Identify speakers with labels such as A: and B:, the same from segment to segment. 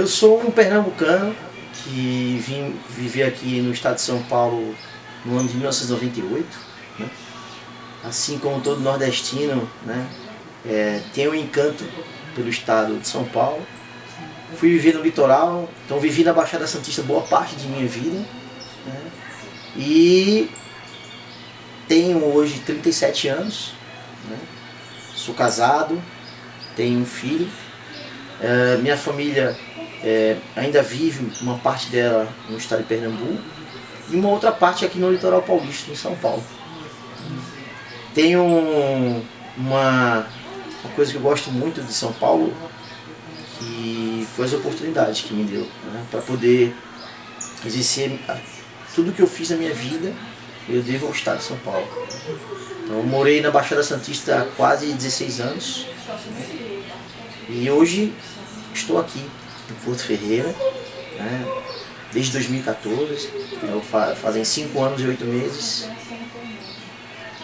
A: Eu sou um pernambucano que vivi aqui no estado de São Paulo no ano de 1998, né? Assim como todo nordestino, né? Tem um encanto pelo estado de São Paulo. Fui viver no litoral, então vivi na Baixada Santista boa parte de minha vida, né? E tenho hoje 37 anos, né? Sou casado, tenho um filho. Minha família ainda vive uma parte dela no estado de Pernambuco e uma outra parte aqui no litoral paulista, em São Paulo. Tenho uma coisa que eu gosto muito de São Paulo, que foi as oportunidades que me deu, né, para poder exercer tudo que eu fiz na minha vida. Eu devo ao estado de São Paulo. Então, eu morei na Baixada Santista há quase 16 anos, né, e hoje estou aqui em Porto Ferreira, né, desde 2014, fazem 5 anos e 8 meses.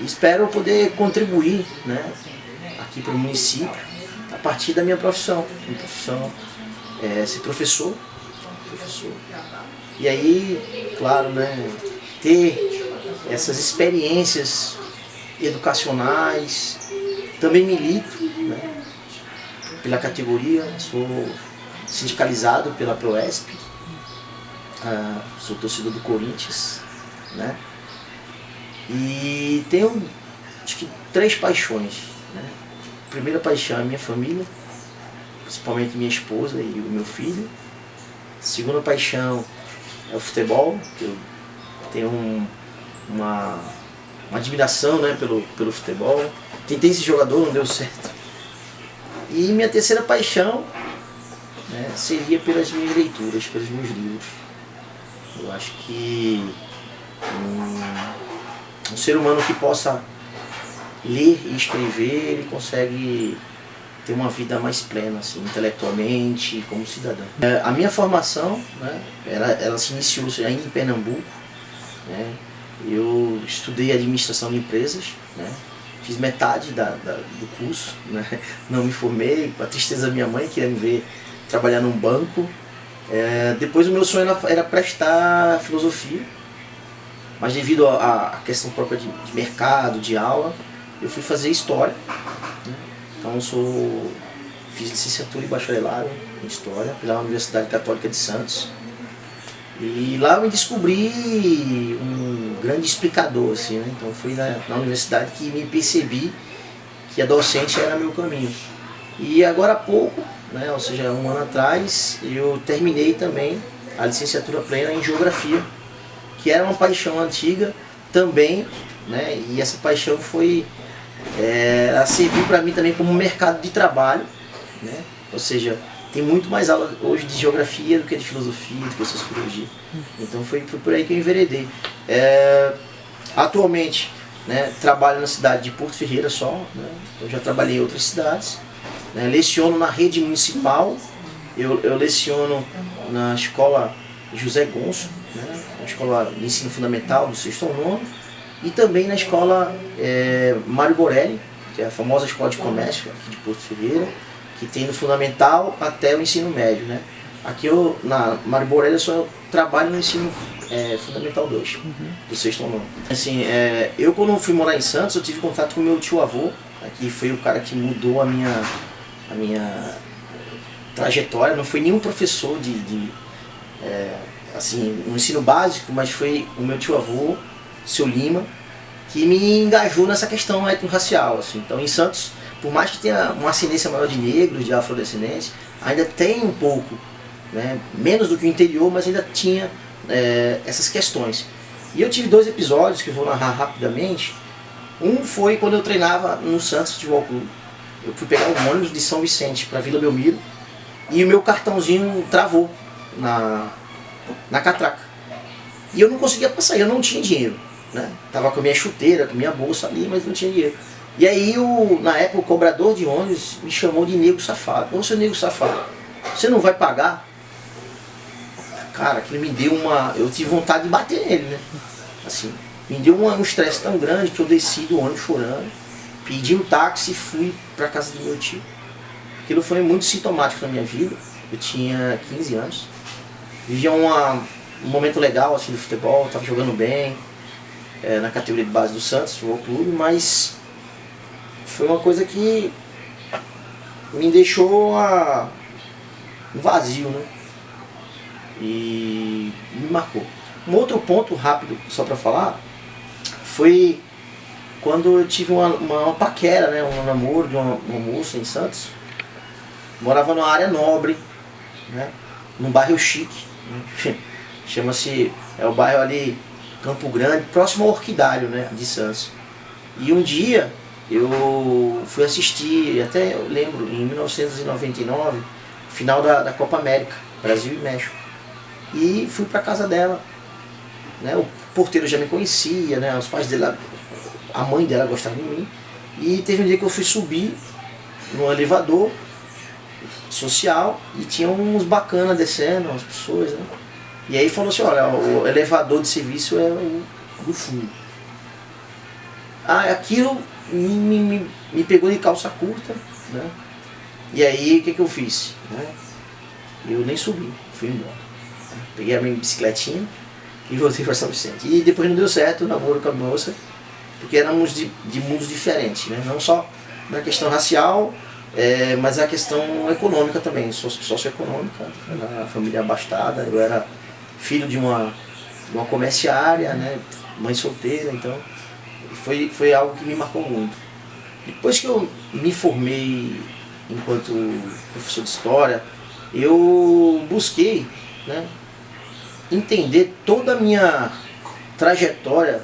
A: E espero poder contribuir, né, aqui para o município a partir da minha profissão. Minha profissão é ser professor. E aí, claro, né, ter essas experiências educacionais. Também milito, né, pela categoria, sou sindicalizado pela Proesp, sou torcedor do Corinthians, né, e tenho, acho que, 3 paixões, né. A primeira paixão é a minha família, principalmente minha esposa e o meu filho. A segunda paixão é o futebol, que eu tenho uma admiração, né, pelo futebol. Tentei ser jogador, não deu certo. E minha terceira paixão, né, seria pelas minhas leituras, pelos meus livros. Eu acho que um ser humano que possa ler e escrever, ele consegue ter uma vida mais plena, assim, intelectualmente, como cidadão. A minha formação, né, ela se iniciou ainda em Pernambuco, né. Eu estudei administração de empresas, né, fiz metade do curso, né, não me formei, com a tristeza da minha mãe, queria me ver trabalhar num banco. Depois o meu sonho era prestar filosofia, mas devido à questão própria de mercado, de aula, eu fui fazer história, né? Então fiz licenciatura e bacharelado em história pela Universidade Católica de Santos. E lá eu me descobri um grande explicador, assim, né? Então foi na universidade que me percebi que a docência era meu caminho. E agora há pouco, né, ou seja, um ano atrás, eu terminei também a licenciatura plena em Geografia, que era uma paixão antiga também, né, e essa paixão ela serviu para mim também como mercado de trabalho, né, ou seja, tem muito mais aula hoje de Geografia do que de Filosofia, do que de Sociologia. Então foi por aí que eu enveredei. Atualmente, né, trabalho na cidade de Porto Ferreira só, né, eu já trabalhei em outras cidades. Leciono na rede municipal, eu leciono na escola José Gonço, né, uma escola de ensino fundamental do 6º ao 9º, e também na escola Mário Borelli, que é a famosa escola de comércio aqui de Porto Ferreira, que tem do fundamental até o ensino médio, né. Aqui na Mário Borelli eu só trabalho no ensino fundamental 2, do 6º ao 9º. Assim, eu quando fui morar em Santos, eu tive contato com o meu tio-avô, que foi o cara que mudou a minha trajetória. Não foi nenhum professor assim, no ensino básico, mas foi o meu tio-avô, seu Lima, que me engajou nessa questão étnico-racial, assim. Então, em Santos, por mais que tenha uma ascendência maior de negros, de afrodescendentes, ainda tem um pouco, né, menos do que o interior, mas ainda tinha essas questões. E eu tive 2 episódios que eu vou narrar rapidamente. Um foi quando eu treinava no Santos Futebol Clube. Eu fui pegar um ônibus de São Vicente para Vila Belmiro e o meu cartãozinho travou na catraca. E eu não conseguia passar, eu não tinha dinheiro, né? Tava com a minha chuteira, com a minha bolsa ali, mas não tinha dinheiro. E aí, na época, o cobrador de ônibus me chamou de nego safado. Ô, seu nego safado, você não vai pagar? Cara, aquilo me deu eu tive vontade de bater nele, né? Assim, me deu um estresse tão grande que eu desci do ônibus chorando, pedi um táxi e fui para casa do meu tio. Aquilo foi muito sintomático na minha vida. eu tinha 15 anos. Vivia um momento legal assim do futebol, estava jogando bem, na categoria de base do Santos, Futebol Clube, mas foi uma coisa que me deixou um vazio, né? E me marcou. Um outro ponto rápido, só para falar, foi quando eu tive uma paquera, né? Um namoro de uma moça em Santos. Morava numa área nobre, né? Num bairro chique, né? Chama-se, o bairro ali, Campo Grande, próximo ao Orquidário, né? De Santos. E um dia eu fui assistir, até eu lembro, em 1999, final da Copa América, Brasil e México. E fui para casa dela, né? O porteiro já me conhecia, né? Os pais dela, a mãe dela gostava de mim. E teve um dia que eu fui subir no elevador social e tinha uns bacanas descendo, umas pessoas, né? E aí falou assim, olha, o elevador de serviço é o do fundo. Aquilo me pegou de calça curta, né? E aí o que eu fiz? Né? Eu nem subi, fui embora. Peguei a minha bicicletinha e voltei para São Vicente. E depois não deu certo o namoro com a moça, porque éramos de mundos diferentes, né? Não só na questão racial, mas a questão econômica também, socioeconômica. Era uma família abastada, eu era filho de uma comerciária, né? Mãe solteira, então foi algo que me marcou muito. Depois que eu me formei enquanto professor de história, eu busquei, né, entender toda a minha trajetória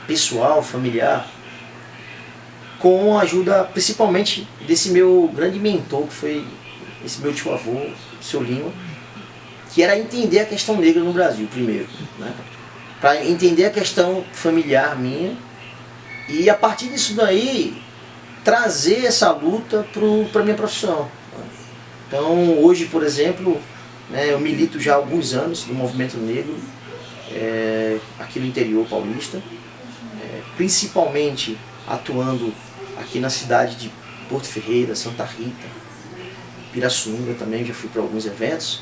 A: pessoal, familiar, com a ajuda principalmente desse meu grande mentor, que foi esse meu tio-avô, o seu Lima, que era entender a questão negra no Brasil primeiro, né, para entender a questão familiar minha e a partir disso daí trazer essa luta para a minha profissão. Então hoje, por exemplo, né, eu milito já há alguns anos no movimento negro aqui no interior paulista, principalmente atuando aqui na cidade de Porto Ferreira, Santa Rita, Pirassununga também, já fui para alguns eventos,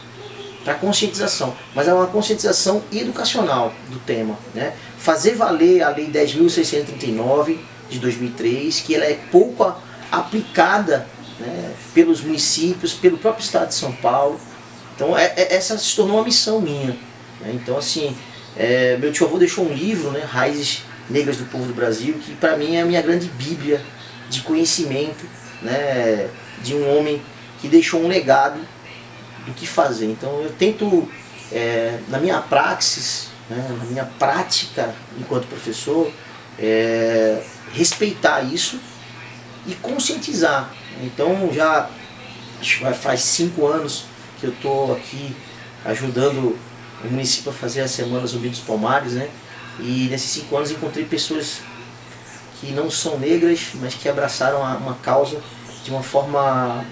A: para conscientização, mas é uma conscientização educacional do tema, né? Fazer valer a Lei 10.639 de 2003, que ela é pouco aplicada, né, pelos municípios, pelo próprio estado de São Paulo. Então essa se tornou uma missão minha, né? Então assim, meu tio-avô deixou um livro, né, Raízes Negras do Povo do Brasil, que para mim é a minha grande bíblia de conhecimento, né, de um homem que deixou um legado do que fazer. Então eu tento, na minha praxis, né, na minha prática enquanto professor, respeitar isso e conscientizar. Então já faz 5 anos que eu estou aqui ajudando o município a fazer a Semana Zumbi dos Palmares, né? E nesses 5 anos encontrei pessoas que não são negras, mas que abraçaram uma causa de uma forma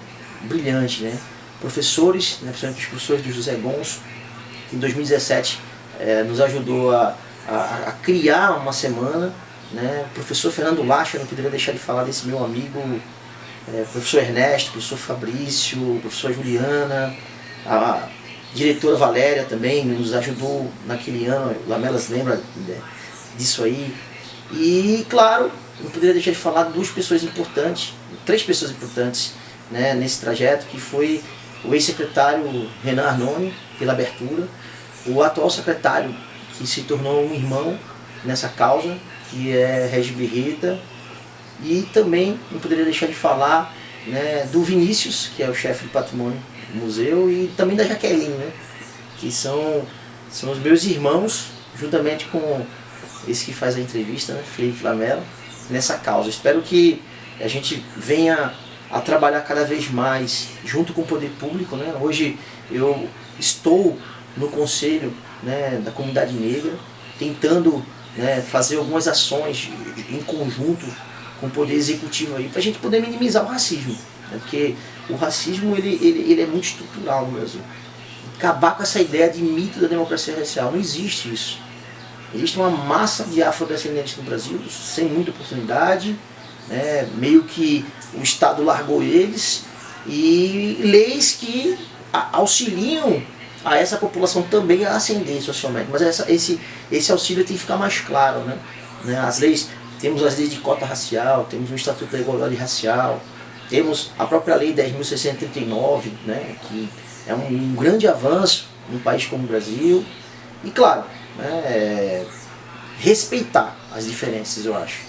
A: brilhante, né? Professores, né, principalmente os professores do José Gonço, que em 2017 nos ajudou a criar uma semana, né? O professor Fernando Lacha, não poderia deixar de falar desse meu amigo, professor Ernesto, professor Fabrício, professora Juliana, a diretora Valéria também nos ajudou naquele ano, Lamelas lembra disso aí. E claro, não poderia deixar de falar de 2 pessoas importantes, 3 pessoas importantes, né, nesse trajeto, que foi o ex-secretário Renan Arnone, pela abertura, o atual secretário, que se tornou um irmão nessa causa, que é Regis Birreta, e também não poderia deixar de falar, né, do Vinícius, que é o chefe de patrimônio do museu, e também da Jaqueline, né, que são os meus irmãos, juntamente com esse que faz a entrevista, né, Felipe Lamela, nessa causa. Espero que a gente venha a trabalhar cada vez mais junto com o poder público, né? Hoje eu estou no conselho, né, da comunidade negra, tentando, né, fazer algumas ações em conjunto com o poder executivo aí, para a gente poder minimizar o racismo, né? Porque o racismo ele é muito estrutural no Brasil. Acabar com essa ideia de mito da democracia racial, não existe isso. Existe uma massa de afrodescendentes no Brasil sem muita oportunidade, né, meio que o Estado largou eles, e leis que auxiliam a essa população também a ascender socialmente. Mas esse auxílio tem que ficar mais claro, né? As leis, temos as leis de cota racial, temos o Estatuto da Igualdade Racial, temos a própria Lei 10.639, né? Que é um grande avanço num país como o Brasil. E claro, né, respeitar as diferenças, eu acho.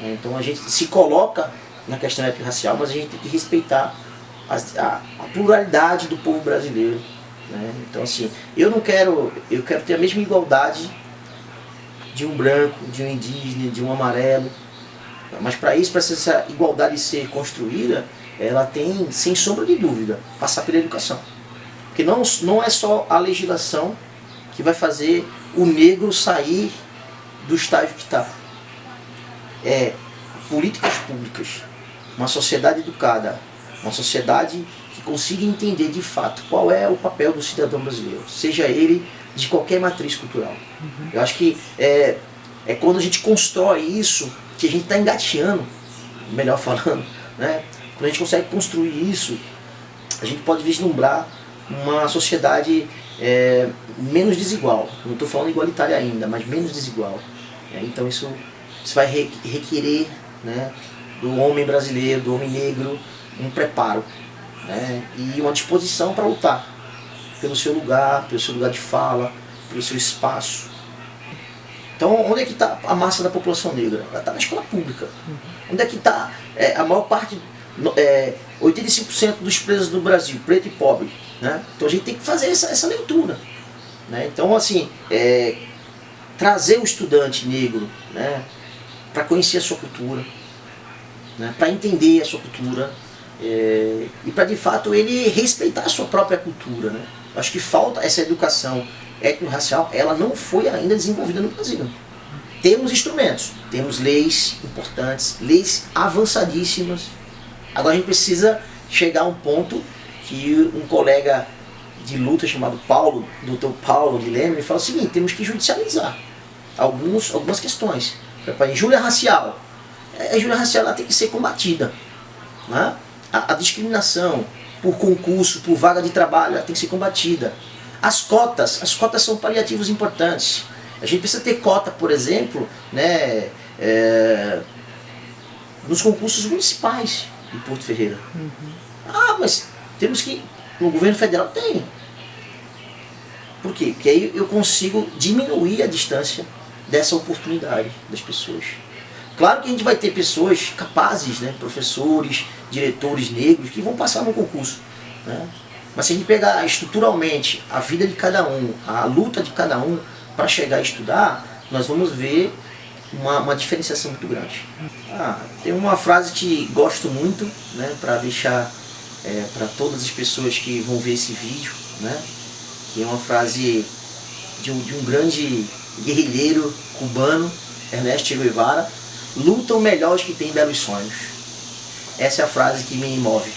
A: Então a gente se coloca na questão étnico-racial, mas a gente tem que respeitar a pluralidade do povo brasileiro, né? Então assim, eu quero ter a mesma igualdade de um branco, de um indígena, de um amarelo, mas para isso, para essa igualdade ser construída, ela tem, sem sombra de dúvida, passar pela educação. Porque não é só a legislação que vai fazer o negro sair do estágio que está. É políticas públicas, uma sociedade educada, uma sociedade que consiga entender de fato qual é o papel do cidadão brasileiro, seja ele de qualquer matriz cultural. Eu acho que é quando a gente constrói isso que a gente está engateando, melhor falando, né? Quando a gente consegue construir isso, a gente pode vislumbrar uma sociedade menos desigual. Não estou falando igualitária ainda, mas menos desigual. Então isso vai requerer, né, do homem brasileiro, do homem negro, um preparo, né, e uma disposição para lutar pelo seu lugar de fala, pelo seu espaço. Então, onde é que está a massa da população negra? Ela está na escola pública. Onde é que está a maior parte, 85% dos presos do Brasil, preto e pobre, né? Então a gente tem que fazer essa leitura, né? Então, assim, trazer o estudante negro, né, para conhecer a sua cultura, né, para entender a sua cultura, e para de fato ele respeitar a sua própria cultura, né? Acho que falta essa educação étnico-racial, ela não foi ainda desenvolvida no Brasil. Temos instrumentos, temos leis importantes, leis avançadíssimas. Agora a gente precisa chegar a um ponto que um colega de luta chamado Paulo, Dr. Paulo Guilherme, ele fala o seguinte: temos que judicializar algumas questões. A injúria racial, a injúria racial ela tem que ser combatida, né? A discriminação por concurso, por vaga de trabalho, ela tem que ser combatida. As cotas são paliativos importantes. A gente precisa ter cota, por exemplo, né, nos concursos municipais de Porto Ferreira. Mas temos que... No governo federal tem. Por quê? Porque aí eu consigo diminuir a distância dessa oportunidade das pessoas. Claro que a gente vai ter pessoas capazes, né, professores, diretores negros, que vão passar no concurso, né? Mas se a gente pegar estruturalmente a vida de cada um, a luta de cada um para chegar a estudar, nós vamos ver uma diferenciação muito grande. Tem uma frase que gosto muito, né, para deixar para todas as pessoas que vão ver esse vídeo, né, que é uma frase de um grande guerrilheiro cubano, Ernesto Che Guevara: lutam melhor os que têm belos sonhos. Essa é a frase que me move.